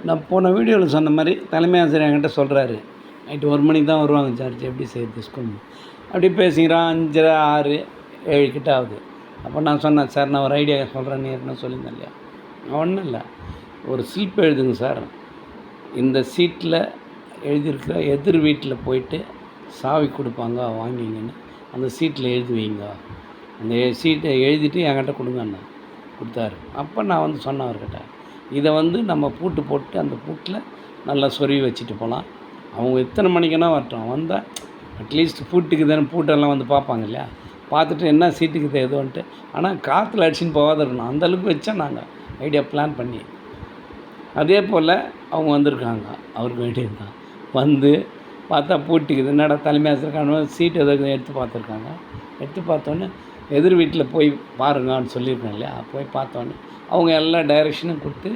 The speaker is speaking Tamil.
நான் போன வீடியோவில் சொன்ன மாதிரி தலைமை ஆசிரியர் என்கிட்ட சொல்கிறாரு, நைட்டு 1 மணிக்கு தான் வருவாங்க சார்ஜ், எப்படி செய்யுது ஸ்கூல். அப்படி பேசிக்கிறான். 5:30, 6, 7 கிட்ட ஆகுது. அப்போ நான் சொன்னேன், சார் நான் ஒரு ஐடியா சொல்கிறேன், நீ ஏற்கனவே சொல்லியிருந்தேன் இல்லையா. ஒன்றும் இல்லை, ஒரு ஸ்லிப் எழுதுங்க சார், இந்த சீட்டில் எழுதியிருக்கிற எதிர் வீட்டில் போயிட்டு சாவி கொடுப்பாங்க வாங்கிங்கன்னு அந்த சீட்டில் எழுதி வைங்க. அந்த சீட்டை எழுதிட்டு என்கிட்ட கொடுங்கண்ணா. கொடுத்தாரு. அப்போ நான் வந்து சொன்னேன் அவர்கிட்ட, இதை வந்து நம்ம பூட்டு போட்டு அந்த பூட்டில் நல்லா சொருவி வச்சுட்டு போகலாம். அவங்க எத்தனை மணிக்குன்னா வரட்டும், வந்தால் அட்லீஸ்ட் பூட்டுக்கு தானே, பூட்டெல்லாம் வந்து பார்ப்பாங்க இல்லையா, பார்த்துட்டு என்ன சீட்டுக்கு எதுன்ட்டு. ஆனால் காற்றுல அடிச்சுன்னு போகாத இருக்கணும், அந்தளவுக்கு வச்சா நாங்கள் ஐடியா பிளான் பண்ணி. அதே போல் அவங்க வந்திருக்காங்க, அவருக்கு வேண்டியது தான். வந்து பார்த்தா பூட்டிக்குது. என்னடா தலைமை ஆசிரியர் சீட்டு எதாவது எடுத்து பார்த்துருக்காங்க. எடுத்து பார்த்தோன்னே எதிர் வீட்டில் போய் பாருங்கன்னு சொல்லியிருக்கேன் இல்லையா. போய் பார்த்தோன்னே அவங்க எல்லா டைரெக்ஷனும் கொடுத்து